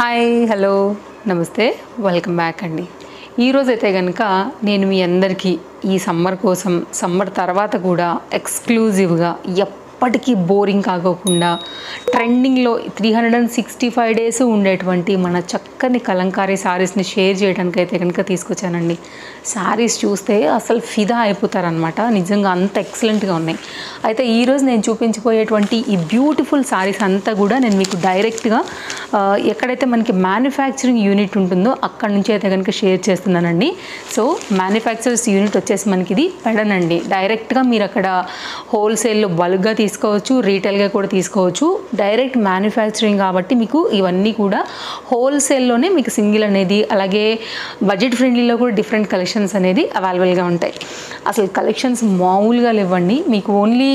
Hi hello నమస్తే welcome back అండి. ఈరోజైతే కనుక నేను మీ అందరికీ ఈ సమ్మర్ కోసం సమ్మర్ తర్వాత కూడా ఎక్స్క్లూజివ్గా ఎప్పటికీ బోరింగ్ కాకోకుండా ట్రెండింగ్లో 365 డేస్ ఉండేటువంటి మన చక్కని కలంకారీ శారీస్ని షేర్ చేయడానికి అయితే కనుక తీసుకొచ్చానండి. శారీస్ చూస్తే అసలు ఫిదా అయిపోతారనమాట, నిజంగా అంత ఎక్సలెంట్గా ఉన్నాయి. అయితే ఈరోజు నేను చూపించబోయేటువంటి ఈ బ్యూటిఫుల్ శారీస్ అంతా కూడా నేను మీకు డైరెక్ట్గా ఎక్కడైతే మనకి మ్యానుఫ్యాక్చరింగ్ యూనిట్ ఉంటుందో అక్కడ నుంచి అయితే కనుక షేర్ చేస్తున్నానండి. సో మ్యానుఫ్యాక్చరర్స్ యూనిట్ వచ్చేసి మనకి ఇది పెడనండి. డైరెక్ట్గా మీరు అక్కడ హోల్సేల్లో బల్క్గా తీసుకోవచ్చు, రీటైల్గా కూడా తీసుకోవచ్చు. డైరెక్ట్ మ్యానుఫ్యాక్చరింగ్ కాబట్టి మీకు ఇవన్నీ కూడా హోల్సేల్లోనే మీకు సింగిల్ అనేది, అలాగే బడ్జెట్ ఫ్రెండ్లీలో కూడా డిఫరెంట్ కలెక్షన్స్ అనేది అవైలబుల్గా ఉంటాయి. అసలు కలెక్షన్స్ మామూలుగా లేవండి. మీకు ఓన్లీ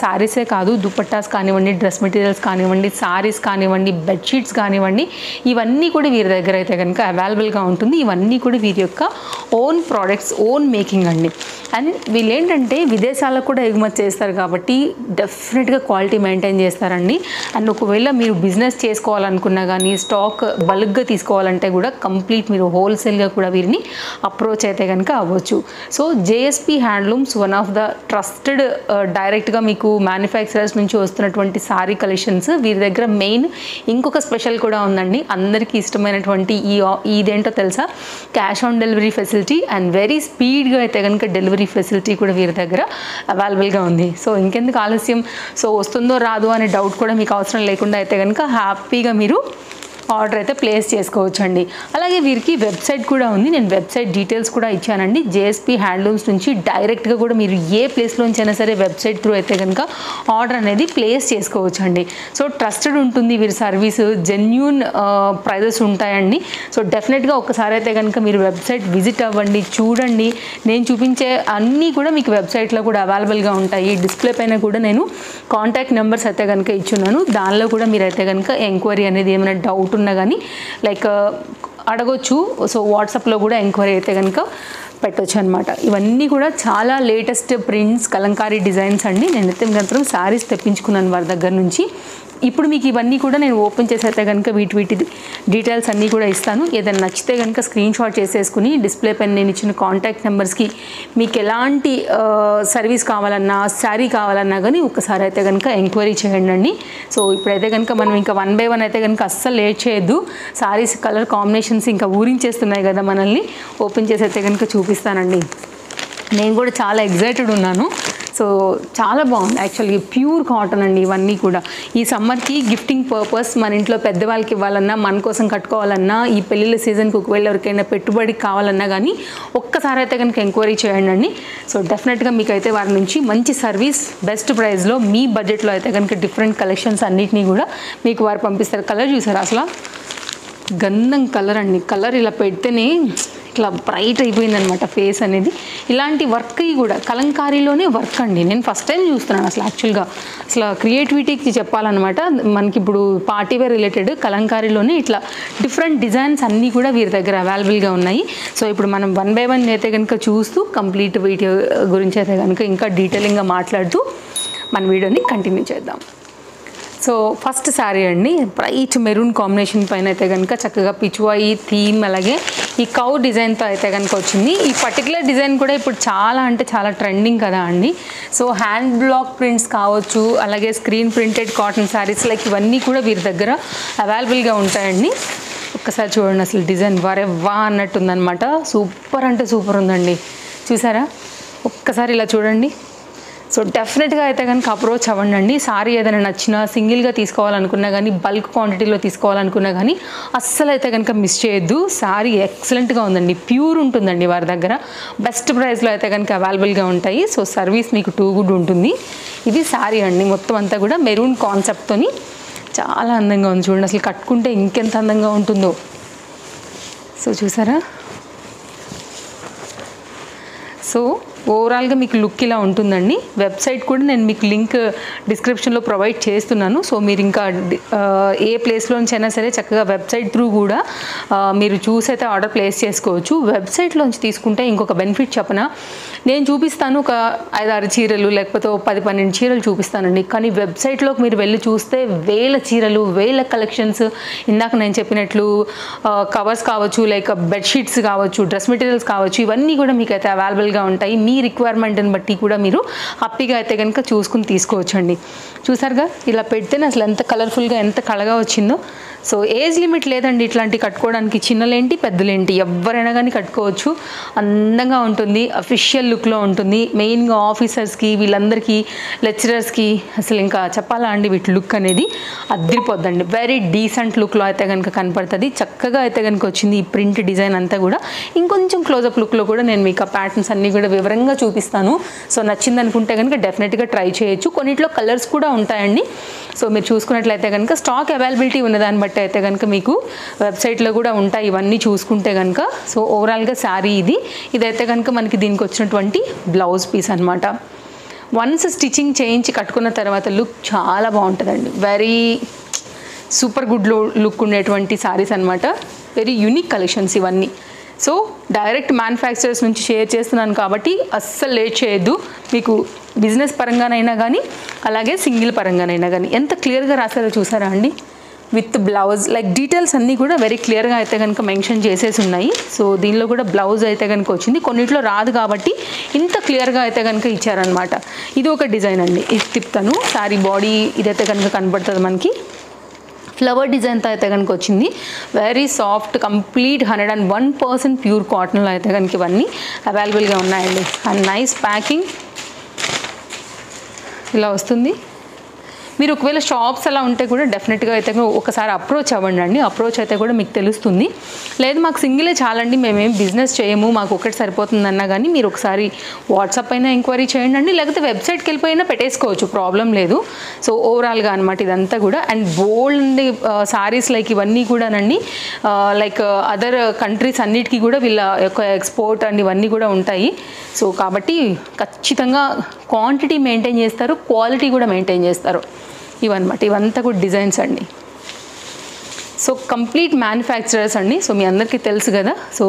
శారీసే కాదు, దుపట్టాస్ కానివ్వండి, డ్రెస్ మెటీరియల్స్ కానివ్వండి, శారీస్ కానివ్వండి, బెడ్షీట్స్ కానివ్వండి, ఇవన్నీ కూడా వీరి దగ్గర అయితే కనుక అవైలబుల్గా ఉంటుంది. ఇవన్నీ కూడా వీరి యొక్క ఓన్ ప్రోడక్ట్స్, ఓన్ మేకింగ్ అండి. అండ్ వీళ్ళు ఏంటంటే విదేశాలకు కూడా ఎగుమతి చేస్తారు కాబట్టి డెఫినెట్గా క్వాలిటీ మెయింటైన్ చేస్తారండి. అండ్ ఒకవేళ మీరు బిజినెస్ చేసుకోవాలనుకున్నా కానీ, స్టాక్ బల్క్గా తీసుకోవాలంటే కూడా కంప్లీట్ మీరు హోల్సేల్గా కూడా వీరిని అప్రోచ్ అయితే కనుక అవ్వచ్చు. So JSP handlooms one of the trusted, డైరెక్ట్గా మీకు మ్యానుఫ్యాక్చరర్స్ నుంచి వస్తున్నటువంటి సారీ కలెక్షన్స్. వీరి దగ్గర మెయిన్ ఇంకొక స్పెషల్ కూడా ఉందండి. అందరికీ ఇష్టమైనటువంటి ఇదేంటో తెలుసా, cash on delivery facility and very స్పీడ్గా అయితే కనుక డెలివరీ ఫెసిలిటీ కూడా వీరి దగ్గర అవైలబుల్గా ఉంది. సో ఇంకెందుకు ఆలస్యం, సో వస్తుందో రాదు అనే డౌట్ కూడా మీకు అవసరం లేకుండా అయితే కనుక హ్యాపీగా మీరు ఆర్డర్ అయితే ప్లేస్ చేసుకోవచ్చు అండి. అలాగే వీరికి వెబ్సైట్ కూడా ఉంది. నేను వెబ్సైట్ డీటెయిల్స్ కూడా ఇచ్చానండి. జేఎస్పీ హ్యాండ్లూమ్స్ నుంచి డైరెక్ట్గా కూడా మీరు ఏ ప్లేస్లోంచి అయినా సరే వెబ్సైట్ త్రూ అయితే కనుక ఆర్డర్ అనేది ప్లేస్ చేసుకోవచ్చు అండి. సో ట్రస్టెడ్ ఉంటుంది వీరి సర్వీస్, జెన్యూన్ ప్రైజెస్ ఉంటాయండి. సో డెఫినెట్గా ఒకసారి అయితే కనుక మీరు వెబ్సైట్ విజిట్ అవ్వండి, చూడండి. నేను చూపించే అన్నీ కూడా మీకు వెబ్సైట్లో కూడా అవైలబుల్గా ఉంటాయి. డిస్ప్లే పైన కూడా నేను కాంటాక్ట్ నెంబర్స్ అయితే కనుక ఇచ్చున్నాను. దానిలో కూడా మీరైతే కనుక ఎంక్వైరీ అనేది ఏమైనా డౌట్ ఉన్నా కానీ లైక్ అడగొచ్చు. సో వాట్సాప్లో కూడా ఎంక్వైరీ అయితే కనుక పెట్టవచ్చు అనమాట. ఇవన్నీ కూడా చాలా లేటెస్ట్ ప్రింట్స్, కలంకారీ డిజైన్స్ అండి. నేనైతే మాత్రం శారీస్ తెప్పించుకున్నాను వారి దగ్గర నుంచి. ఇప్పుడు మీకు ఇవన్నీ కూడా నేను ఓపెన్ చేసి అయితే కనుక వీటి డీటెయిల్స్ అన్నీ కూడా ఇస్తాను. ఏదైనా నచ్చితే కనుక స్క్రీన్ షాట్ చేసేసుకుని డిస్ప్లే పైన నేను ఇచ్చిన కాంటాక్ట్ నెంబర్స్కి మీకు ఎలాంటి సర్వీస్ కావాలన్నా, శారీ కావాలన్నా కానీ ఒకసారి అయితే కనుక ఎంక్వైరీ చేయండి. సో ఇప్పుడైతే కనుక మనం ఇంకా 1 by 1 అయితే కనుక అస్సలు లేట్ చేయొద్దు. శారీస్ కలర్ కాంబినేషన్స్ ఇంకా ఊరించేస్తున్నాయి కదా మనల్ని. ఓపెన్ చేసి అయితే కనుక చూపిస్తానండి. నేను కూడా చాలా ఎగ్జైటెడ్ ఉన్నాను. సో చాలా బాగుంది యాక్చువల్గా. ప్యూర్ కాటన్ అండి ఇవన్నీ కూడా. ఈ సమ్మర్కి గిఫ్టింగ్ పర్పస్, మన ఇంట్లో పెద్దవాళ్ళకి ఇవ్వాలన్నా, మన కోసం కట్టుకోవాలన్నా, ఈ పెళ్ళిళ్ళ సీజన్కి ఒకవేళ ఎవరికైనా పెట్టుబడికి కావాలన్నా కానీ ఒక్కసారి అయితే కనుక ఎంక్వైరీ చేయండి. సో డెఫినెట్గా మీకైతే వారి నుంచి మంచి సర్వీస్, బెస్ట్ ప్రైస్లో మీ బడ్జెట్లో అయితే కనుక డిఫరెంట్ కలెక్షన్స్ అన్నిటినీ కూడా మీకు వారు పంపిస్తారు. కలర్ చూసారు అసలు గంధం కలర్ అండి. కలర్ ఇలా పెడితేనే ఇట్లా బ్రైట్ అయిపోయిందనమాట ఫేస్ అనేది. ఇలాంటి వర్క్ కూడా కలంకారీలోనే వర్క్ అండి. నేను ఫస్ట్ టైం చూస్తున్నాను అసలు యాక్చువల్గా. అసలు క్రియేటివిటీకి చెప్పాలన్నమాట. మనకి ఇప్పుడు పార్టీ వేర్ రిలేటెడ్ కలంకారీలోనే ఇట్లా డిఫరెంట్ డిజైన్స్ అన్నీ కూడా వీరి దగ్గర అవైలబుల్గా ఉన్నాయి. సో ఇప్పుడు మనం 1 by 1 అయితే కనుక చూస్తూ కంప్లీట్ వీడియో గురించి అయితే కనుక ఇంకా డీటెయిలింగ్గా మాట్లాడుతూ మన వీడియోని కంటిన్యూ చేద్దాం. సో ఫస్ట్ శారీ అండి, బ్రైట్ మెరూన్ కాంబినేషన్ పైన అయితే కనుక చక్కగా పిచ్వాయి థీమ్, అలాగే ఈ కౌ డిజైన్తో అయితే కనుక వచ్చింది. ఈ పర్టికులర్ డిజైన్ కూడా ఇప్పుడు చాలా అంటే చాలా ట్రెండింగ్ కదా అండి. సో హ్యాండ్ బ్లాక్ ప్రింట్స్ కావచ్చు, అలాగే screen printed cotton saris like ఇవన్నీ కూడా వీరి దగ్గర అవైలబుల్గా ఉంటాయండి. ఒక్కసారి చూడండి అసలు డిజైన్ వరే వా అన్నట్టుందనమాట. సూపర్ అంటే సూపర్ ఉందండి. చూసారా, ఒక్కసారి ఇలా చూడండి. సో డెఫినెట్గా అయితే కనుక అప్రోచ్ అవ్వండి. సారీ ఏదైనా నచ్చినా, సింగిల్గా తీసుకోవాలనుకున్నా కానీ, బల్క్ క్వాంటిటీలో తీసుకోవాలనుకున్నా కానీ అస్సలు అయితే కనుక మిస్ చేయొద్దు. సారీ ఎక్సలెంట్గా ఉందండి, ప్యూర్ ఉంటుందండి వారి దగ్గర. బెస్ట్ ప్రైస్లో అయితే కనుక అవైలబుల్గా ఉంటాయి. సో సర్వీస్ మీకు టూ గుడ్ ఉంటుంది. ఇది సారీ అండి, మొత్తం అంతా కూడా మెరూన్ కాన్సెప్ట్తోని చాలా అందంగా ఉంది. చూడండి అసలు కట్టుకుంటే ఇంకెంత అందంగా ఉంటుందో. సో చూసారా, సో ఓవరాల్గా మీకు లుక్ ఇలా ఉంటుందండి. వెబ్సైట్ కూడా నేను మీకు లింక్ డిస్క్రిప్షన్లో ప్రొవైడ్ చేస్తున్నాను. సో మీరు ఇంకా ఏ ప్లేస్లోంచైనా సరే చక్కగా వెబ్సైట్ త్రూ కూడా మీరు చూసైతే ఆర్డర్ ప్లేస్ చేసుకోవచ్చు. వెబ్సైట్లోంచి తీసుకుంటే ఇంకొక బెనిఫిట్ చెప్పనా, నేను చూపిస్తాను ఒక 5-6 చీరలు లేకపోతే 10-12 చీరలు చూపిస్తానండి. కానీ వెబ్సైట్లోకి మీరు వెళ్ళి చూస్తే వేల చీరలు, వేల కలెక్షన్స్, ఇందాక నేను చెప్పినట్లు కవర్స్ కావచ్చు, లైక్ బెడ్షీట్స్ కావచ్చు, డ్రెస్ మెటీరియల్స్ కావచ్చు, ఇవన్నీ కూడా మీకు అయితే అవైలబుల్గా ఉంటాయి. మీ రిక్వైర్మెంట్ని బట్టి కూడా మీరు హ్యాపీగా అయితే కనుక చూసుకుని తీసుకోవచ్చండి. చూసారుగా ఇలా పెడితేనే అసలు ఎంత కలర్ఫుల్గా ఎంత కళగా వచ్చిందో. సో ఏజ్ లిమిట్ లేదండి ఇట్లాంటి కట్టుకోవడానికి, చిన్నలేంటి పెద్దలేంటి ఎవరైనా కానీ కట్టుకోవచ్చు. అందంగా ఉంటుంది, అఫీషియల్ లుక్లో ఉంటుంది. మెయిన్గా ఆఫీసర్స్కి, వీళ్ళందరికీ, లెక్చరర్స్కి అసలు ఇంకా చెప్పాలా అండి, వీటి లుక్ అనేది అదిరిపోద్దండి. వెరీ డీసెంట్ లుక్లో అయితే కనుక కనపడుతుంది. చక్కగా అయితే కనుక వచ్చింది ఈ ప్రింట్ డిజైన్ అంతా కూడా. ఇంకొంచెం క్లోజప్ లుక్లో కూడా నేను మీకు ఆ ప్యాటర్న్స్ అన్నీ కూడా వివరంగా చూపిస్తాను. సో నచ్చింది అనుకుంటే కనుక డెఫినెట్గా ట్రై చేయొచ్చు. కొన్నిట్లో కలర్స్ కూడా ఉంటాయండి. సో మీరు చూసుకున్నట్లయితే కనుక స్టాక్ అవైలబిలిటీ ఉన్నదాన్ని బట్టి అయితే కనుక మీకు వెబ్సైట్లో కూడా ఉంటాయి ఇవన్నీ చూసుకుంటే కనుక. సో ఓవరాల్గా శారీ ఇదైతే కనుక మనకి దీనికి వచ్చినటువంటి బ్లౌజ్ పీస్ అనమాట. వన్స్ స్టిచ్చింగ్ చేయించి కట్టుకున్న తర్వాత లుక్ చాలా బాగుంటుందండి. వెరీ సూపర్ గుడ్ లుక్ ఉండేటువంటి శారీస్ అనమాట. వెరీ యూనిక్ కలెక్షన్స్ ఇవన్నీ. సో డైరెక్ట్ మ్యానుఫ్యాక్చరర్స్ నుంచి షేర్ చేస్తున్నాను కాబట్టి అస్సలు లేట్ చేయొద్దు. మీకు బిజినెస్ పరంగానైనా కానీ అలాగే సింగిల్ పరంగానైనా కానీ ఎంత క్లియర్గా రాశారో చూసారా అండి. విత్ బ్లౌజ్ లైక్ డీటెయిల్స్ అన్నీ కూడా వెరీ క్లియర్గా అయితే కనుక మెన్షన్ చేసేసి ఉన్నాయి. సో దీనిలో కూడా బ్లౌజ్ అయితే కనుక వచ్చింది, కొన్నిట్లో రాదు కాబట్టి ఇంత క్లియర్గా అయితే కనుక ఇచ్చారనమాట. ఇది ఒక డిజైన్ అండి, ఇది తిప్పుతాను. శారీ బాడీ ఇదైతే కనుక కనపడుతుంది మనకి. ఫ్లవర్ డిజైన్తో అయితే కనుక వచ్చింది. వెరీ సాఫ్ట్, కంప్లీట్ 101% ప్యూర్ కాటన్లో అయితే కనుక ఇవన్నీ అవైలబుల్గా ఉన్నాయండి. అండ్ నైస్ ప్యాకింగ్ ఇలా వస్తుంది. మీరు ఒకవేళ షాప్స్ అలా ఉంటే కూడా డెఫినెట్గా అయితే ఒకసారి అప్రోచ్ అవ్వండి. అప్రోచ్ అయితే కూడా మీకు తెలుస్తుంది. లేదు మాకు సింగిలే చాలండి, మేమేం బిజినెస్ చేయము, మాకు ఒకటి సరిపోతుందన్నా కానీ మీరు ఒకసారి వాట్సాప్ అయినా ఎంక్వైరీ చేయండి, లేకపోతే వెబ్సైట్కి వెళ్ళిపోయినా పెట్టేసుకోవచ్చు, ప్రాబ్లం లేదు. సో ఓవరాల్గా అనమాట ఇదంతా కూడా. అండ్ బోల్డ్ సారీస్ లైక్ ఇవన్నీ కూడానండి లైక్ అదర్ కంట్రీస్ అన్నిటికీ కూడా వీళ్ళ యొక్క ఎక్స్పోర్ట్ అండ్ ఇవన్నీ కూడా ఉంటాయి. సో కాబట్టి ఖచ్చితంగా క్వాంటిటీ మెయింటైన్ చేస్తారు, క్వాలిటీ కూడా మెయింటైన్ చేస్తారు. ఇవన్నమాట, ఇవంతా కూడా డిజైన్స్ అండి. సో కంప్లీట్ మ్యానుఫ్యాక్చరర్స్ అండి. సో మీ అందరికీ తెలుసు కదా. So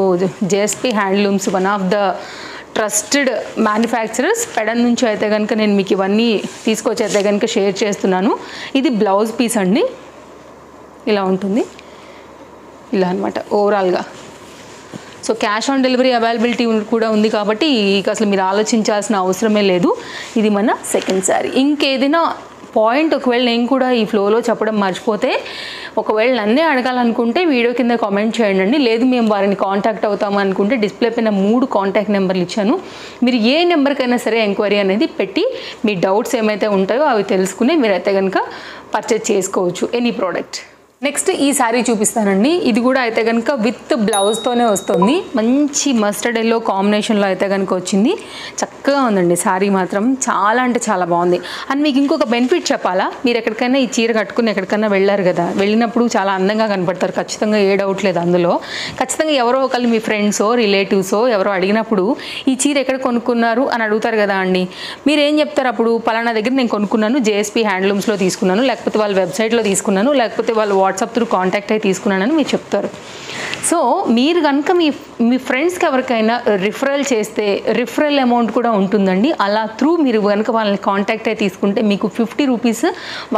JSP handlooms one of the trusted manufacturers. పెడన్ నుంచి అయితే కనుక నేను మీకు ఇవన్నీ తీసుకొచ్చి అయితే కనుక షేర్ చేస్తున్నాను. ఇది బ్లౌజ్ పీస్ అండి, ఇలా ఉంటుంది, ఇలా అనమాట ఓవరాల్గా. So cash on delivery availability కూడా ఉంది కాబట్టి ఇక అసలు మీరు ఆలోచించాల్సిన అవసరమే లేదు. ఇది మన సెకండ్ శారీ. ఇంకేదైనా పాయింట్ ఒకవేళ నేను కూడా ఈ ఫ్లోలో చెప్పడం మర్చిపోతే, ఒకవేళ నన్నే అడగాలనుకుంటే వీడియో కింద కామెంట్ చేయండి. లేదు మేము వారిని కాంటాక్ట్ అవుతాము అనుకుంటే డిస్ప్లే పైన 3 కాంటాక్ట్ నెంబర్లు ఇచ్చాను. మీరు ఏ నెంబర్కైనా సరే ఎంక్వైరీ అనేది పెట్టి మీ డౌట్స్ ఏమైతే ఉంటాయో అవి తెలుసుకుని మీరైతే కనుక పర్చేజ్ చేసుకోవచ్చు ఎనీ ప్రోడక్ట్. నెక్స్ట్ ఈ శారీ చూపిస్తానండి. ఇది కూడా అయితే కనుక విత్ బ్లౌజ్తోనే వస్తుంది. మంచి మస్టర్డ్ ఎల్లో కాంబినేషన్లో అయితే కనుక వచ్చింది. చక్కగా ఉందండి శారీ మాత్రం, చాలా అంటే చాలా బాగుంది. అండ్ మీకు ఇంకొక బెనిఫిట్ చెప్పాలా, మీరు ఎక్కడికైనా ఈ చీర కట్టుకుని ఎక్కడికైనా వెళ్ళారు కదా, వెళ్ళినప్పుడు చాలా అందంగా కనపడతారు, ఖచ్చితంగా ఏ డౌట్ లేదు అందులో. ఖచ్చితంగా ఎవరో ఒకళ్ళు మీ ఫ్రెండ్సో రిలేటివ్సో ఎవరో అడిగినప్పుడు ఈ చీర ఎక్కడ కొనుక్కున్నారు అని అడుగుతారు కదా అండి. మీరు ఏం చెప్తారు అప్పుడు? పలానా దగ్గర నేను కొనుక్కున్నాను, జేఎస్పీ హ్యాండ్లూమ్స్లో తీసుకున్నాను, లేకపోతే వాళ్ళ వెబ్సైట్లో తీసుకున్నాను, లేకపోతే వాళ్ళు వాట్సాప్ త్రూ కాంటాక్ట్ అయి తీసుకున్నానని మీరు చెప్తారు. సో మీరు కనుక మీ ఫ్రెండ్స్కి ఎవరికైనా రిఫరల్ చేస్తే రిఫరల్ అమౌంట్ కూడా ఉంటుందండి. అలా త్రూ మీరు కనుక వాళ్ళని కాంటాక్ట్ అయి తీసుకుంటే మీకు 50 రూపీస్,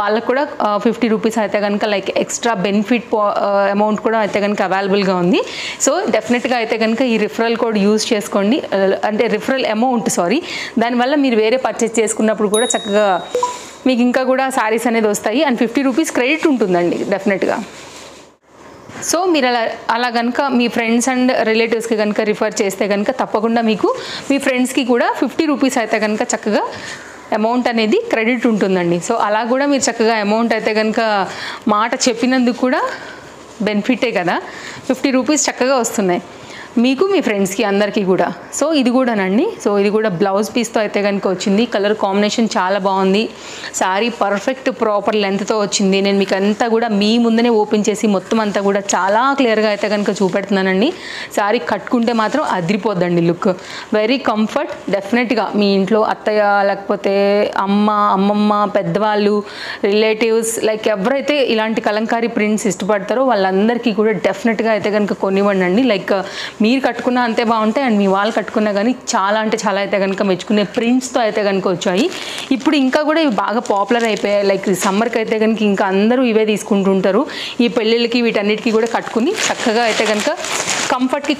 వాళ్ళకు కూడా 50 రూపీస్ అయితే కనుక లైక్ ఎక్స్ట్రా బెనిఫిట్ అమౌంట్ కూడా అయితే కనుక అవైలబుల్గా ఉంది. సో డెఫినెట్గా అయితే కనుక ఈ రిఫరల్ కోడ్ యూజ్ చేసుకోండి, అంటే రిఫరల్ అమౌంట్ దానివల్ల మీరు వేరే పర్చేస్ చేసుకున్నప్పుడు కూడా చక్కగా మీకు ఇంకా కూడా శారీస్ అనేది వస్తాయి. అండ్ 50 రూపీస్ క్రెడిట్ ఉంటుందండి డెఫినెట్గా. సో మీరు అలా కనుక మీ ఫ్రెండ్స్ అండ్ రిలేటివ్స్కి కనుక రిఫర్ చేస్తే కనుక తప్పకుండా మీకు మీ ఫ్రెండ్స్కి కూడా 50 రూపీస్ అయితే కనుక చక్కగా అమౌంట్ అనేది క్రెడిట్ ఉంటుందండి. సో అలా కూడా మీరు చక్కగా అమౌంట్ అయితే కనుక మాట చెప్పినందుకు కూడా బెనిఫిటే కదా, 50 రూపీస్ చక్కగా వస్తున్నాయి. మీకు మీ ఫ్రెండ్స్కి అందరికీ కూడా. సో ఇది కూడానండి, సో ఇది కూడా బ్లౌజ్ పీస్తో అయితే కనుక వచ్చింది. కలర్ కాంబినేషన్ చాలా బాగుంది. శారీ పర్ఫెక్ట్ ప్రాపర్ లెంత్తో వచ్చింది. నేను మీకు అంతా కూడా మీ ముందనే ఓపెన్ చేసి మొత్తం అంతా కూడా చాలా క్లియర్గా అయితే కనుక చూపెడుతున్నానండి. శారీ కట్టుకుంటే మాత్రం అదిరిపోద్దండి లుక్. Very comfort. డెఫినెట్గా మీ ఇంట్లో అత్తయ్య లేకపోతే అమ్మమ్మ పెద్దవాళ్ళు రిలేటివ్స్ లైక్ ఎవరైతే ఇలాంటి కలంకారీ ప్రింట్స్ ఇష్టపడతారో వాళ్ళందరికీ కూడా డెఫినెట్గా అయితే కనుక కొనివ్వండి. లైక్ మీరు కట్టుకున్నా అంతే బాగుంటాయి అండ్ మీ వాళ్ళు కట్టుకున్నా కానీ చాలా అంటే చాలా అయితే కనుక మెచ్చుకునే ప్రింట్స్తో అయితే కనుక వచ్చాయి. ఇప్పుడు ఇంకా కూడా ఇవి బాగా పాపులర్ అయిపోయాయి. లైక్ సమ్మర్కి అయితే కనుక ఇంకా అందరూ ఇవే తీసుకుంటుంటారు. ఈ పెళ్ళిళ్ళకి వీటన్నిటికీ కూడా కట్టుకుని చక్కగా అయితే కనుక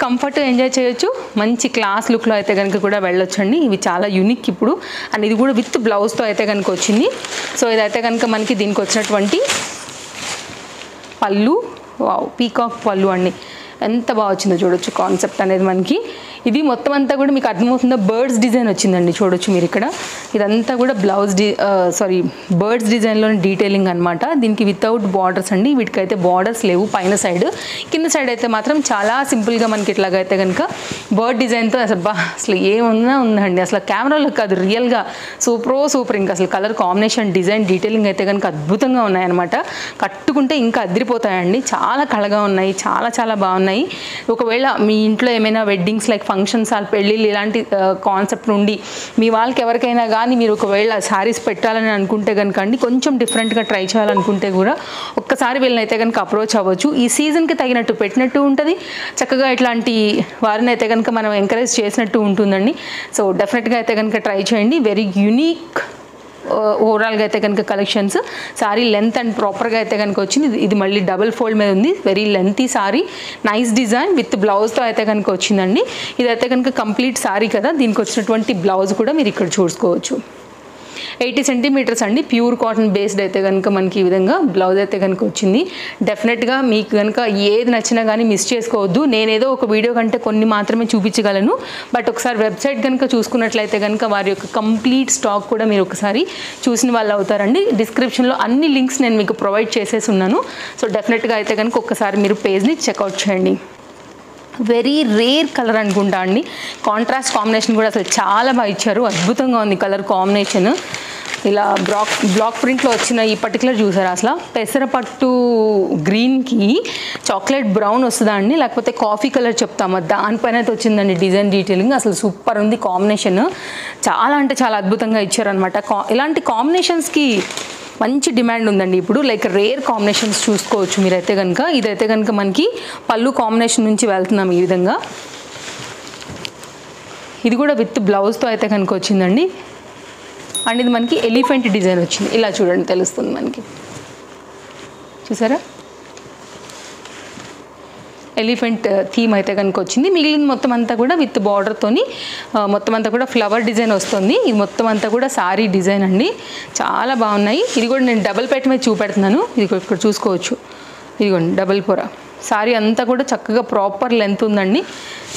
కంఫర్ట్ ఎంజాయ్ చేయొచ్చు. మంచి క్లాస్ లుక్లో అయితే కనుక కూడా వెళ్ళొచ్చండి. ఇవి చాలా యూనిక్ ఇప్పుడు. అండ్ ఇది కూడా విత్ బ్లౌజ్తో అయితే కనుక వచ్చింది. సో ఇదైతే కనుక మనకి దీనికి వచ్చినటువంటి పళ్ళు. వావ్, పీకాక్ పళ్ళు అండి. ఎంత బాగా వచ్చిందో చూడొచ్చు కాన్సెప్ట్ అనేది మనకి. ఇది మొత్తం అంతా కూడా మీకు అర్థమవుతుందో బర్డ్స్ డిజైన్ వచ్చిందండి. చూడొచ్చు మీరు ఇక్కడ ఇదంతా కూడా బర్డ్స్ డిజైన్లోని డీటెయిలింగ్ అనమాట. దీనికి వితౌట్ బార్డర్స్ అండి. వీటికైతే బార్డర్స్ లేవు పైన సైడ్. కింద సైడ్ అయితే మాత్రం చాలా సింపుల్గా మనకి ఇట్లాగైతే కనుక బర్డ్ డిజైన్తో అసలు ఉందండి. అసలు కెమెరాలో కాదు, రియల్గా సూపర్. ఇంకా అసలు కలర్ కాంబినేషన్ డిజైన్ డీటెయిలింగ్ అయితే కనుక అద్భుతంగా ఉన్నాయన్నమాట. కట్టుకుంటే ఇంకా అదిరిపోతాయండి. చాలా కళగా ఉన్నాయి, చాలా బాగున్నాయి. ఒకవేళ మీ ఇంట్లో ఏమైనా వెడ్డింగ్స్ లైక్ ఫంక్షన్స్ పెళ్ళిళ్ళు ఇలాంటి కాన్సెప్ట్ నుండి మీ వాళ్ళకి ఎవరికైనా కానీ మీరు ఒకవేళ శారీస్ పెట్టాలని అనుకుంటే కనుక అండి, కొంచెం డిఫరెంట్గా ట్రై చేయాలనుకుంటే కూడా ఒక్కసారి వీళ్ళని అయితే కనుక అప్రోచ్ అవ్వచ్చు. ఈ సీజన్కి తగినట్టు పెట్టినట్టు ఉంటుంది. చక్కగా ఇట్లాంటి వారిని అయితే కనుక మనం ఎంకరేజ్ చేసినట్టు ఉంటుందండి. సో డెఫినెట్గా అయితే కనుక ట్రై చేయండి. వెరీ యూనిక్ ఓవరాల్గా అయితే కనుక కలెక్షన్స్. సారీ లెంత్ అండ్ ప్రాపర్గా అయితే కనుక వచ్చింది. ఇది మళ్ళీ డబుల్ ఫోల్డ్ మీద ఉంది. Very lengthy sari, nice design with బ్లౌజ్తో అయితే కనుక వచ్చిందండి. ఇదైతే కనుక కంప్లీట్ సారీ కదా, దీనికి వచ్చినటువంటి బ్లౌజ్ కూడా మీరు ఇక్కడ చూసుకోవచ్చు. 80 సెంటీమీటర్స్ అండి. ప్యూర్ కాటన్ బేస్డ్ అయితే కనుక మనకి ఈ విధంగా బ్లౌజ్ అయితే కనుక వచ్చింది. డెఫినెట్గా మీకు కనుక ఏది నచ్చినా కానీ మిస్ చేసుకోవద్దు. నేనేదో ఒక వీడియో కంటే కొన్ని మాత్రమే చూపించగలను. బట్ ఒకసారి వెబ్సైట్ కనుక చూసుకున్నట్లయితే కనుక వారి యొక్క కంప్లీట్ స్టాక్ కూడా మీరు ఒకసారి చూసిన వాళ్ళు అవుతారండి. డిస్క్రిప్షన్లో అన్ని లింక్స్ నేను మీకు ప్రొవైడ్ చేసేసి ఉన్నాను. సో డెఫినెట్గా అయితే కనుక ఒక్కసారి మీరు పేజ్ని చెక్అవుట్ చేయండి. వెరీ రేర్ కలర్ అనుకుంటా అండి. కాంట్రాస్ట్ కాంబినేషన్ కూడా అసలు చాలా బాగా ఇచ్చారు. అద్భుతంగా ఉంది కలర్ కాంబినేషన్. ఇలా బ్లాక్ ప్రింట్లో వచ్చిన ఈ పర్టికులర్ చూసారా, అసలు పెసరపట్టు గ్రీన్కి చాక్లెట్ బ్రౌన్ వస్తుందా అండి, లేకపోతే కాఫీ కలర్ చెప్తామా, దానిపైన అయితే వచ్చిందండి డిజైన్ డీటెయిలింగ్. అసలు సూపర్ ఉంది కాంబినేషన్. చాలా అంటే చాలా అద్భుతంగా ఇచ్చారనమాట. ఇలాంటి కాంబినేషన్స్కి మంచి డిమాండ్ ఉందండి ఇప్పుడు. లైక్ రేర్ కాంబినేషన్స్ చూసుకోవచ్చు మీరైతే కనుక. ఇదైతే కనుక మనకి పళ్ళు కాంబినేషన్ నుంచి వెళ్తున్నాం ఈ విధంగా. ఇది కూడా విత్ బ్లౌజ్తో అయితే కనుక వచ్చిందండి. అండ్ ఇది మనకి ఎలిఫెంట్ డిజైన్ వచ్చింది. ఇలా చూడండి, తెలుస్తుంది మనకి. చూసారా, ఎలిఫెంట్ థీమ్ అయితే కనుక వచ్చింది. మిగిలిన మొత్తం అంతా కూడా విత్ బార్డర్తోని మొత్తం అంతా కూడా ఫ్లవర్ డిజైన్ వస్తుంది. ఇది మొత్తం అంతా కూడా సారీ డిజైన్ అండి. చాలా బాగున్నాయి. ఇది కూడా నేను డబల్ పెట్ మీద చూపెడుతున్నాను. ఇది ఇక్కడ చూసుకోవచ్చు. ఇదిగోండి డబల్ పొర. సారీ అంతా కూడా చక్కగా ప్రాపర్ లెంత్ ఉందండి.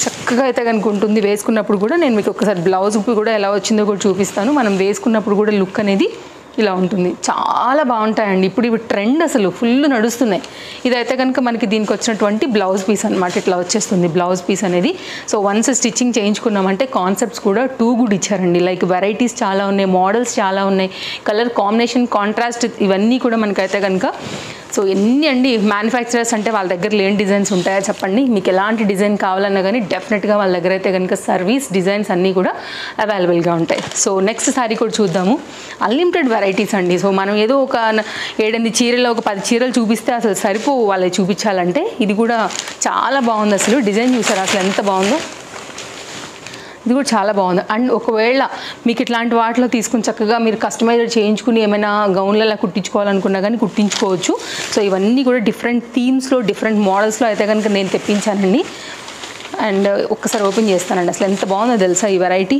చక్కగా అయితే కనుక ఉంటుంది వేసుకున్నప్పుడు కూడా. నేను మీకు ఒకసారి బ్లౌజ్ కూడా ఎలా వచ్చిందో కూడా చూపిస్తాను. మనం వేసుకున్నప్పుడు కూడా లుక్ అనేది ఇలా ఉంటుంది. చాలా బాగుంటాయండి. ఇప్పుడు ఇవి ట్రెండ్ అసలు ఫుల్ నడుస్తున్నాయి. ఇదైతే కనుక మనకి దీనికి వచ్చినటువంటి బ్లౌజ్ పీస్ అనమాట. ఇట్లా వచ్చేస్తుంది బ్లౌజ్ పీస్ అనేది. సో వన్స్ స్టిచ్చింగ్ చేయించుకున్నామంటే కాన్సెప్ట్స్ కూడా టూ గుడ్ ఇచ్చారండి. లైక్ వెరైటీస్ చాలా ఉన్నాయి, మోడల్స్ చాలా ఉన్నాయి, కలర్ కాంబినేషన్ కాంట్రాస్ట్ ఇవన్నీ కూడా మనకైతే కనుక. సో ఎన్ని అండి మ్యానుఫ్యాక్చరర్స్ అంటే వాళ్ళ దగ్గర లేని డిజైన్స్ ఉంటాయా చెప్పండి. మీకు ఎలాంటి డిజైన్ కావాలన్నా కానీ డెఫినెట్గా వాళ్ళ దగ్గర అయితే కనుక సర్వీస్ డిజైన్స్ అన్నీ కూడా అవైలబుల్గా ఉంటాయి. సో నెక్స్ట్ సారీ కూడా చూద్దాము. అన్లిమిటెడ్ వెరైటీస్ అండి. సో మనం ఏదో ఒక 7-8 చీరలు ఒక 10 చీరలు చూపిస్తే అసలు సరిపోవు వాళ్ళకి చూపించాలంటే. ఇది కూడా చాలా బాగుంది. అసలు డిజైన్ చూసారు అసలు ఎంత బాగుందో. ఇది కూడా చాలా బాగుంది. అండ్ ఒకవేళ మీకు ఇట్లాంటి వాటిలో తీసుకుని చక్కగా మీరు కస్టమైజ్ చేయించుకుని ఏమైనా గౌన్లలో కుట్టించుకోవాలనుకున్నా కానీ కుట్టించుకోవచ్చు. సో ఇవన్నీ కూడా డిఫరెంట్ థీమ్స్లో డిఫరెంట్ మోడల్స్లో అయితే కనుక నేను తెప్పించానండి. అండ్ ఒక్కసారి ఓపెన్ చేస్తానండి. అసలు ఎంత బాగుందో తెలుసా ఈ వెరైటీ.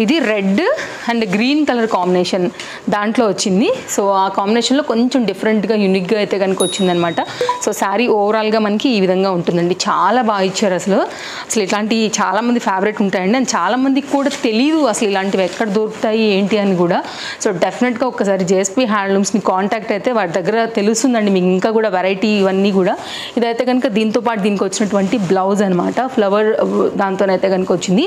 ఇది red and green colour combination దాంట్లో వచ్చింది. సో ఆ కాంబినేషన్లో కొంచెం డిఫరెంట్గా యూనిక్గా అయితే కనుక వచ్చిందనమాట. సో శారీ ఓవరాల్గా మనకి ఈ విధంగా ఉంటుందండి. చాలా బాగా ఇచ్చారు. అసలు ఇట్లాంటి చాలామంది ఫేవరెట్ ఉంటాయండి. అండ్ చాలామందికి కూడా తెలియదు అసలు ఇలాంటివి ఎక్కడ దొరుకుతాయి ఏంటి అని కూడా. సో డెఫినెట్గా ఒక్కసారి జేఎస్పీ హ్యాండ్లూమ్స్ని కాంటాక్ట్ అయితే వాటి దగ్గర తెలుస్తుందండి మీకు ఇంకా కూడా వెరైటీ ఇవన్నీ కూడా. ఇదైతే కనుక దీంతో పాటు దీనికి వచ్చినటువంటి బ్లౌజ్ అనమాట, ఫ్లవర్ దాంతోనైతే కనుక వచ్చింది.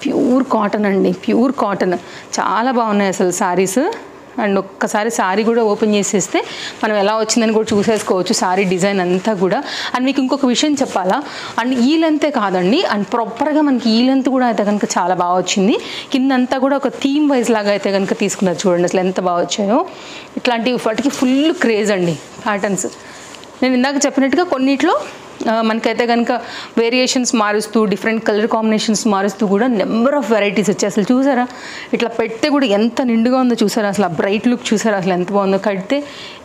ప్యూర్ కాటన్ అండి, ప్యూర్ కాటన్. చాలా బాగున్నాయి అసలు శారీస్. అండ్ ఒక్కసారి శారీ కూడా ఓపెన్ చేసేస్తే మనం ఎలా వచ్చిందని కూడా చూసేసుకోవచ్చు శారీ డిజైన్ అంతా కూడా. అండ్ మీకు ఇంకొక విషయం చెప్పాలా, అండ్ ఈ లెంతే కాదండి, అండ్ ప్రాపర్గా మనకి ఈ లెంత్ కూడా అయితే కనుక చాలా బాగా వచ్చింది. కిందంతా కూడా ఒక థీమ్ వైజ్ లాగా అయితే కనుక తీసుకున్నారు. చూడండి అసలు ఎంత బాగా వచ్చాయో. ఇట్లాంటి వాటికి ఫుల్ క్రేజ్ అండి ప్యాటర్న్స్. నేను ఇందాక చెప్పినట్టుగా కొన్నిట్లో మనకైతే కనుక వేరియేషన్స్ మారుస్తూ డిఫరెంట్ కలర్ కాంబినేషన్స్ మారుస్తూ కూడా నెంబర్ ఆఫ్ వెరైటీస్ వచ్చాయి. అసలు చూసారా ఇట్లా పెడితే కూడా ఎంత నిండుగా ఉందో చూసారా, అసలు ఆ బ్రైట్ లుక్ చూసారా అసలు ఎంత బాగుందో. కడితే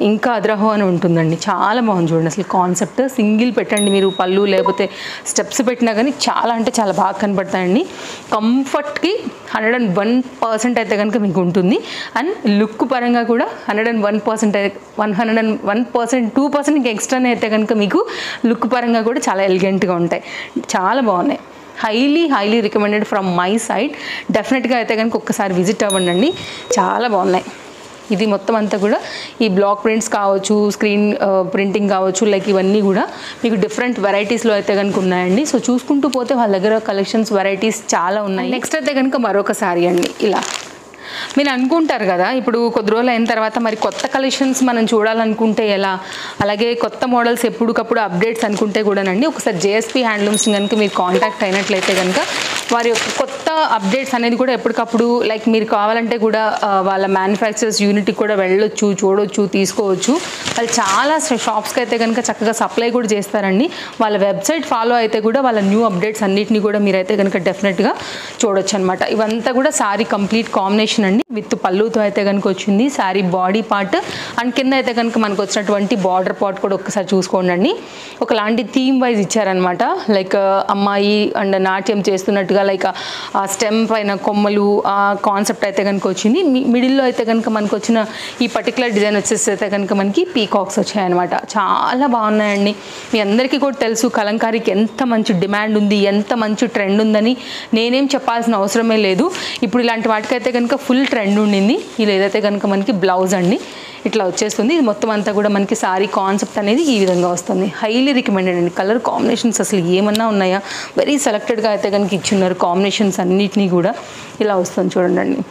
ఇంకా అద్రహో అని ఉంటుందండి. చాలా బాగుంది చూడండి అసలు కాన్సెప్ట్. సింగిల్ పెట్టండి మీరు పళ్ళు లేకపోతే స్టెప్స్ పెట్టినా కానీ చాలా అంటే చాలా బాగా కనపడతాయండి. కంఫర్ట్కి 101% అయితే కనుక మీకు ఉంటుంది. అండ్ లుక్ పరంగా కూడా 101%, 101%, 2% ఇంకా ఎక్స్ట్రానే అయితే కనుక మీకు లుక్ పరంగా కూడా చాలా ఎలిగెంట్గా ఉంటాయి. చాలా బాగున్నాయి. Highly recommended from my side. డెఫినెట్గా అయితే కనుక ఒక్కసారి విజిట్ అవ్వండి. చాలా బాగున్నాయి. ఇది మొత్తం అంతా కూడా ఈ బ్లాక్ ప్రింట్స్ కావచ్చు, స్క్రీన్ ప్రింటింగ్ కావచ్చు, లైక్ ఇవన్నీ కూడా మీకు డిఫరెంట్ వెరైటీస్లో అయితే కనుక ఉన్నాయండి. సో చూసుకుంటూ పోతే వాళ్ళ దగ్గర కలెక్షన్స్ వెరైటీస్ చాలా ఉన్నాయి. నెక్స్ట్ అయితే కనుక మరొక సారీ అండి. ఇలా మీరు అనుకుంటారు కదా ఇప్పుడు కొద్ది రోజులు అయిన తర్వాత మరి కొత్త కలెక్షన్స్ మనం చూడాలనుకుంటే ఎలా, అలాగే కొత్త మోడల్స్ ఎప్పటికప్పుడు అప్డేట్స్ అనుకుంటే కూడానండి ఒకసారి జేఎస్పీ హ్యాండ్లూమ్స్ కనుక మీరు కాంటాక్ట్ అయినట్లయితే కనుక వారి యొక్క కొత్త అప్డేట్స్ అనేది కూడా ఎప్పటికప్పుడు లైక్ మీరు కావాలంటే కూడా వాళ్ళ మ్యానుఫ్యాక్చరర్స్ యూనిట్కి కూడా వెళ్ళొచ్చు, చూడొచ్చు, తీసుకోవచ్చు. వాళ్ళు చాలా షాప్స్కి అయితే కనుక చక్కగా సప్లై కూడా చేస్తారండి. వాళ్ళ వెబ్సైట్ ఫాలో అయితే కూడా వాళ్ళ న్యూ అప్డేట్స్ అన్నిటిని కూడా మీరైతే కనుక డెఫినెట్గా చూడొచ్చు అనమాట. ఇవంతా కూడా శారీ కంప్లీట్ కాంబినేషన్ అండి. విత్ పళ్ళుతో అయితే కనుక వచ్చింది శారీ బాడీ పార్ట్. అండ్ కింద అయితే కనుక మనకు వచ్చినటువంటి బార్డర్ పార్ట్ కూడా ఒక్కసారి చూసుకోండి. ఒకలాంటి థీమ్ వైజ్ ఇచ్చారనమాట. లైక్ అమ్మాయి అండ్ నాట్యం చేస్తున్నట్టుగా లైక్ ఆ స్టెమ్ పైన కొమ్మలు ఆ కాన్సెప్ట్ అయితే కనుక వచ్చింది. మిడిల్లో అయితే కనుక మనకు వచ్చిన ఈ పర్టికులర్ డిజైన్ వచ్చేసి అయితే కనుక మనకి పీకాక్స్ వచ్చాయన్నమాట. చాలా బాగున్నాయండి. మీ అందరికీ కూడా తెలుసు కలంకారీకి ఎంత మంచి డిమాండ్ ఉంది, ఎంత మంచి ట్రెండ్ ఉందని నేనేం చెప్పాల్సిన అవసరమే లేదు. ఇప్పుడు ఇలాంటి వాటికైతే కనుక ఫుల్ ట్రెండ్ ఉండింది. ఇది ఏదైతే కనుక మనకి బ్లౌజ్ అండి ఇట్లా వచ్చేస్తుంది. ఇది మొత్తం అంతా కూడా మనకి సారీ కాన్సెప్ట్ అనేది ఈ విధంగా వస్తుంది. హైలీ రికమెండెడ్ అండి. కలర్ కాంబినేషన్స్ అసలు ఏమన్నా ఉన్నాయా, వెరీ సెలెక్టెడ్గా అయితే కనుక ఇచ్చున్నారు. కాంబినేషన్స్ అన్నిటినీ కూడా ఇలా వస్తుంది చూడండి.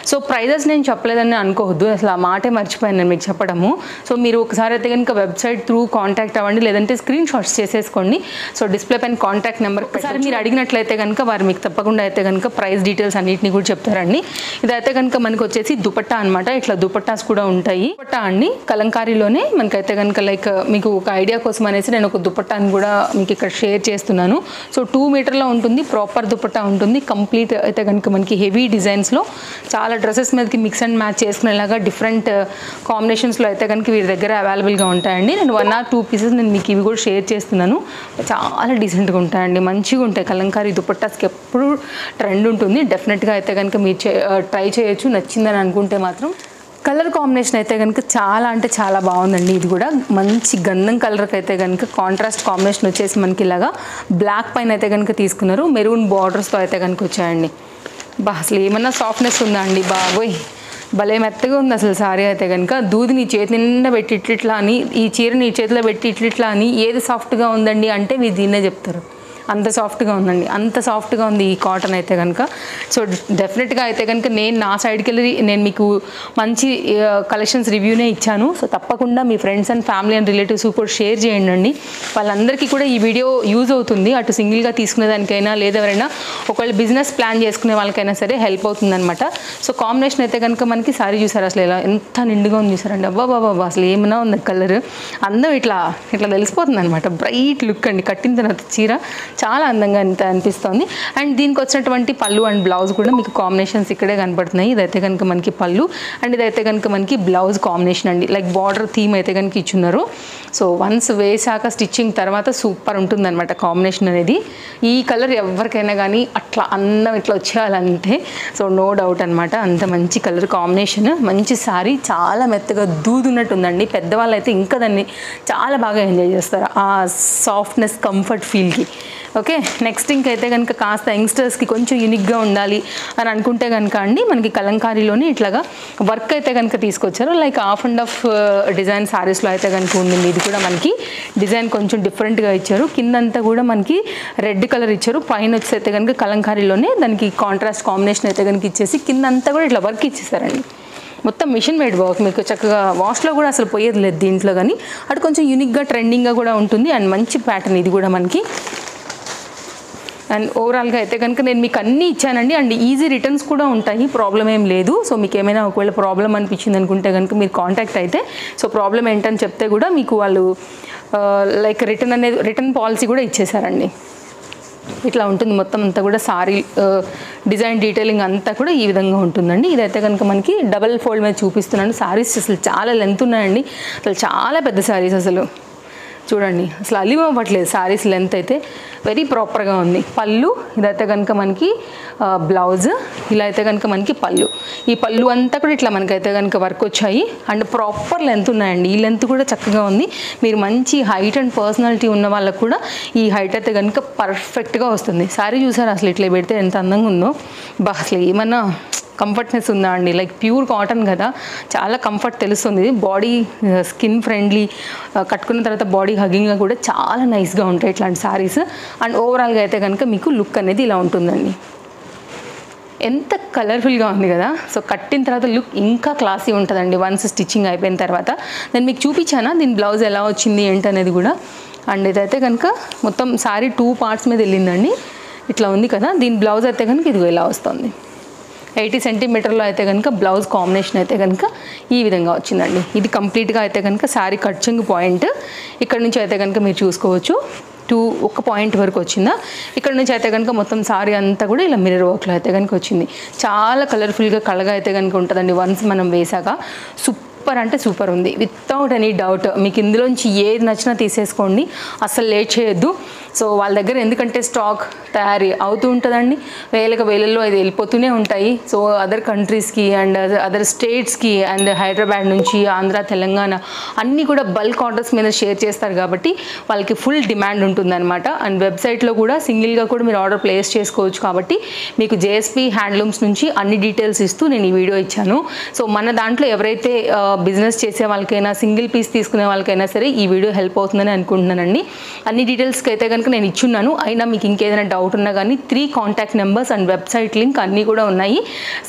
సో ప్రైజెస్ నేను చెప్పలేదని అనుకోవద్దు, అసలు ఆ మాటే మర్చిపోయాను నేను మీకు చెప్పడము. సో మీరు ఒకసారి అయితే కనుక వెబ్సైట్ త్రూ కాంటాక్ట్ అవ్వండి, లేదంటే స్క్రీన్ షాట్స్ చేసేసుకోండి. సో డిస్ప్లే పైన కాంటాక్ట్ నెంబర్ ఒకసారి మీరు అడిగినట్లయితే కనుక వారు మీకు తప్పకుండా అయితే కనుక ప్రైస్ డీటెయిల్స్ అన్నింటినీ కూడా చెప్తారండి. ఇదైతే కనుక మనకు వచ్చేసి దుపట్టా అనమాట. ఇట్లా దుపట్టాస్ కూడా ఉంటాయి. దుపట్టా అండి కలంకారీలోనే మనకైతే కనుక లైక్ మీకు ఒక ఐడియా కోసం అనేసి నేను ఒక దుపట్టాను కూడా మీకు ఇక్కడ షేర్ చేస్తున్నాను. సో 2 మీటర్లో ఉంటుంది, ప్రాపర్ దుపట్టా ఉంటుంది. కంప్లీట్ అయితే కనుక మనకి హెవీ డిజైన్స్లో చాలా డ్రెస్సెస్ మీదకి మిక్స్ అండ్ మ్యాచ్ చేసుకునేలాగా డిఫరెంట్ కాంబినేషన్స్లో అయితే కనుక వీరి దగ్గర అవైలబుల్గా ఉంటాయండి. నేను 1 or 2 పీసెస్ నేను మీకు ఇవి కూడా షేర్ చేస్తున్నాను. చాలా డీసెంట్గా ఉంటాయండి, మంచిగా ఉంటాయి. కలంకారీ దుపట్టాస్కి ఎప్పుడు ట్రెండ్ ఉంటుంది. డెఫినెట్గా అయితే కనుక మీరు ట్రై చేయొచ్చు. నచ్చిందని అనుకుంటే మాత్రం. కలర్ కాంబినేషన్ అయితే కనుక చాలా అంటే చాలా బాగుందండి. ఇది కూడా మంచి గంధం కలర్కి అయితే కనుక కాంట్రాస్ట్ కాంబినేషన్ వచ్చేసి మనకి ఇలాగా బ్లాక్ పైన అయితే కనుక తీసుకున్నారు. మెరూన్ బార్డర్స్తో అయితే కనుక వచ్చాయండి. అసలు ఏమన్నా సాఫ్ట్నెస్ ఉందా అండి బాబోయ్, భలే మెత్తగా ఉంది అసలు సారీ అయితే కనుక. దూది నీ చేతి నిండా పెట్టి ఇట్లా అని, ఈ చీర నీ చేతిలో పెట్టి ఇట్లా అని ఏది సాఫ్ట్గా ఉందండి అంటే మీరు దీన్నే చెప్తారు. అంత సాఫ్ట్గా ఉందండి, అంత సాఫ్ట్గా ఉంది ఈ కాటన్ అయితే కనుక. సో డెఫినెట్గా అయితే కనుక నేను నా సైడ్కి వెళ్ళి నేను మీకు మంచి కలెక్షన్స్ రివ్యూనే ఇచ్చాను. సో తప్పకుండా మీ friends and family and relatives కూడా షేర్ చేయండి. వాళ్ళందరికీ కూడా ఈ వీడియో యూజ్ అవుతుంది. అటు సింగిల్గా తీసుకునేదానికైనా లేదా ఎవరైనా ఒకవేళ బిజినెస్ ప్లాన్ చేసుకునే వాళ్ళకైనా సరే హెల్ప్ అవుతుందన్నమాట. సో కాంబినేషన్ అయితే కనుక మనకి సారీ చూసారు అసలు ఎలా ఎంత నిండుగా ఉంది చూసారండి. అబ్బా అసలు ఏమన్నా ఉంది కలర్ అందం ఇట్లా తెలిసిపోతుంది అనమాట. బ్రైట్ లుక్ అండి. కట్టిన తర్వాత చీర చాలా అందంగా అనిపిస్తుంది. అండ్ దీనికి వచ్చినటువంటి పళ్ళు అండ్ బ్లౌజ్ కూడా మీకు కాంబినేషన్స్ ఇక్కడే కనపడుతున్నాయి. ఇదైతే కనుక మనకి పళ్ళు అండ్ ఇదైతే కనుక మనకి బ్లౌజ్ కాంబినేషన్ అండి. లైక్ బార్డర్ థీమ్ అయితే కనుక ఇచ్చున్నారు. సో వన్స్ వేసాక స్టిచ్చింగ్ తర్వాత సూపర్ ఉంటుందన్నమాట కాంబినేషన్ అనేది. ఈ కలర్ ఎవరికైనా కానీ అట్లా అందం ఇట్లా వచ్చేయాలంటే సో నో డౌట్ అనమాట. అంత మంచి కలర్ కాంబినేషన్, మంచి సారీ, చాలా మెత్తగా దూదున్నట్టు ఉందండి. పెద్దవాళ్ళు అయితే ఇంకా దాన్ని చాలా బాగా ఎంజాయ్ చేస్తారు ఆ సాఫ్ట్నెస్ కంఫర్ట్ ఫీల్కి. ఓకే, నెక్స్ట్ ఇంకైతే కనుక కాస్త యంగ్స్టర్స్కి కొంచెం యూనిక్గా ఉండాలి అని అనుకుంటే కనుక అండి మనకి కలంకారీలోని ఇట్లాగా వర్క్ అయితే కనుక తీసుకొచ్చారు. Like half and half design శారీస్లో అయితే కనుక ఉండింది. ఇది కూడా మనకి డిజైన్ కొంచెం డిఫరెంట్గా ఇచ్చారు. కిందంతా కూడా మనకి రెడ్ కలర్ ఇచ్చారు. పైన వచ్చి అయితే కనుక కలంకారీలోనే దానికి కాంట్రాస్ట్ కాంబినేషన్ అయితే కనుక ఇచ్చేసి కిందంతా కూడా ఇట్లా వర్క్ ఇచ్చేసారండి. మొత్తం మిషన్ మేడ్ వర్క్, మీకు చక్కగా వాష్లో కూడా అసలు పోయేది లేదు దీంట్లో. కానీ అటు కొంచెం యూనిక్గా ట్రెండింగ్గా కూడా ఉంటుంది అండ్ మంచి ప్యాటర్న్ ఇది కూడా మనకి. అండ్ ఓవరాల్గా అయితే కనుక నేను మీకు అన్నీ ఇచ్చానండి. అండ్ ఈజీ రిటర్న్స్ కూడా ఉంటాయి, ప్రాబ్లం ఏం లేదు. సో మీకు ఏమైనా ఒకవేళ ప్రాబ్లం అనిపించింది అనుకుంటే కనుక మీరు కాంటాక్ట్ అయితే సో ప్రాబ్లం ఏంటని చెప్తే కూడా మీకు వాళ్ళు లైక్ రిటర్న్ పాలసీ కూడా ఇచ్చేసారండి. ఇట్లా ఉంటుంది మొత్తం అంతా కూడా సారీ డిజైన్ డీటెయిలింగ్ అంతా కూడా ఈ విధంగా ఉంటుందండి. ఇదైతే కనుక మనకి డబల్ ఫోల్డ్ మీద చూపిస్తున్నాను. సారీస్ అసలు చాలా లెంత్ ఉన్నాయండి, అసలు చాలా పెద్ద సారీస్ అసలు చూడండి, అసలు అలివ్ అవ్వట్లేదు సారీస్ లెంత్ అయితే వెరీ ప్రాపర్గా ఉంది. పళ్ళు ఇదైతే కనుక మనకి బ్లౌజ్, ఇలా అయితే కనుక మనకి పళ్ళు. ఈ పళ్ళు అంతా కూడా ఇట్లా మనకైతే కనుక వర్క్ వచ్చాయి అండ్ ప్రాపర్ లెంత్ ఉన్నాయండి. ఈ లెంత్ కూడా చక్కగా ఉంది. మీరు మంచి హైట్ అండ్ పర్సనాలిటీ ఉన్న వాళ్ళకు కూడా ఈ హైట్ అయితే కనుక పర్ఫెక్ట్గా వస్తుంది. సారీ చూసారు అసలు ఇట్లా పెడితే ఎంత అందంగా ఉందో. అసలు ఏమన్నా కంఫర్ట్నెస్ ఉందా అండి. లైక్ ప్యూర్ కాటన్ కదా, చాలా కంఫర్ట్ తెలుస్తుంది. బాడీ స్కిన్ ఫ్రెండ్లీ, కట్టుకున్న తర్వాత బాడీ హగ్గింగ్గా కూడా చాలా నైస్గా ఉంటాయి ఇట్లాంటి సారీస్. అండ్ ఓవరాల్గా అయితే కనుక మీకు లుక్ అనేది ఇలా ఉంటుందండి. ఎంత కలర్ఫుల్గా ఉంది కదా. సో కట్టిన తర్వాత లుక్ ఇంకా క్లాసీ ఉంటుందండి వన్స్ స్టిచ్చింగ్ అయిపోయిన తర్వాత. నేను మీకు చూపించానా దీని బ్లౌజ్ ఎలా వచ్చింది ఏంటనేది కూడా. అండ్ ఇదైతే కనుక మొత్తం సారీ 2 పార్ట్స్ మీద వెళ్ళిందండి. ఇట్లా ఉంది కదా, దీని బ్లౌజ్ అయితే కనుక ఇదిగో ఇలా వస్తుంది. 80 సెంటీమీటర్లో అయితే కనుక బ్లౌజ్ కాంబినేషన్ అయితే కనుక ఈ విధంగా వచ్చిందండి. ఇది కంప్లీట్గా అయితే కనుక శారీ కట్చింగ్ పాయింట్. ఇక్కడ నుంచి అయితే కనుక మీరు చూసుకోవచ్చు ఒక పాయింట్ వరకు వచ్చిందా. ఇక్కడ నుంచి అయితే కనుక మొత్తం సారీ అంతా కూడా ఇలా మిర్రర్ వర్క్లో అయితే కనుక వచ్చింది. చాలా కలర్ఫుల్గా కళగా అయితే కనుక ఉంటుందండి వన్స్ మనం వేసాక. సూపర్ అంటే సూపర్ ఉంది, వితౌట్ ఎనీ డౌట్. మీకు ఇందులోంచి ఏది నచ్చినా తీసేసుకోండి, అసలు లేట్ చేయొద్దు. సో వాళ్ళ దగ్గర ఎందుకంటే స్టాక్ తయారీ అవుతూ ఉంటుందండి, వేలలో అది వెళ్ళిపోతూనే ఉంటాయి. సో అదర్ కంట్రీస్కి అండ్ అదర్ స్టేట్స్కి అండ్ హైదరాబాద్ నుంచి ఆంధ్ర, తెలంగాణ అన్నీ కూడా బల్క్ ఆర్డర్స్ మీద షేర్ చేస్తారు కాబట్టి వాళ్ళకి ఫుల్ డిమాండ్ ఉంటుందన్నమాట. అండ్ వెబ్సైట్లో కూడా సింగిల్గా కూడా మీరు ఆర్డర్ ప్లేస్ చేసుకోవచ్చు. కాబట్టి మీకు జేఎస్పీ హ్యాండ్లూమ్స్ నుంచి అన్ని డీటెయిల్స్ ఇస్తూ నేను ఈ వీడియో ఇచ్చాను. సో మన దాంట్లో ఎవరైతే బిజినెస్ చేసే వాళ్ళకైనా సింగిల్ పీస్ తీసుకునే వాళ్ళకైనా సరే ఈ వీడియో హెల్ప్ అవుతుందని అనుకుంటున్నానండి. అన్ని డీటెయిల్స్కి అయితే కనుక నేను ఇచ్చున్నాను. అయినా మీకు ఇంకేదైనా డౌట్ ఉన్నా కానీ 3 contact numbers and website link అన్నీ కూడా ఉన్నాయి.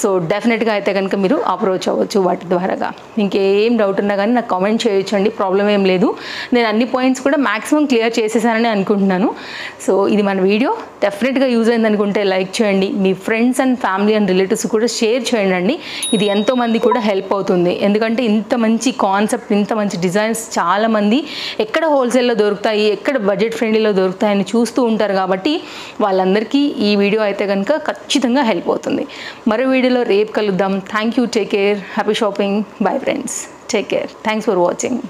సో డెఫినెట్గా అయితే కనుక మీరు అప్రోచ్ అవ్వచ్చు వాటి ద్వారాగా. ఇంకేం డౌట్ ఉన్నా కానీ నాకు కామెంట్ చేయొచ్చండి, ప్రాబ్లం ఏం లేదు. నేను అన్ని పాయింట్స్ కూడా మ్యాక్సిమం క్లియర్ చేసేసానని అనుకుంటున్నాను. సో ఇది మన వీడియో డెఫినెట్గా యూజ్ అయింది అనుకుంటే లైక్ చేయండి, మీ friends and family and relatives కూడా షేర్ చేయండి. ఇది ఎంతోమంది కూడా హెల్ప్ అవుతుంది. ఎందుకంటే ఇంత మంచి కాన్సెప్ట్, ఇంత మంచి డిజైన్స్ చాలామంది ఎక్కడ హోల్సేల్లో దొరుకుతాయి, ఎక్కడ బడ్జెట్ ఫ్రెండ్లీలో దొరుకుతాయని చూస్తూ ఉంటారు. కాబట్టి వాళ్ళందరికీ ఈ వీడియో అయితే కనుక ఖచ్చితంగా హెల్ప్ అవుతుంది. మరో వీడియోలో రేపు కలుద్దాం. Thank you, take care, happy shopping, bye friends, take care, thanks for watching.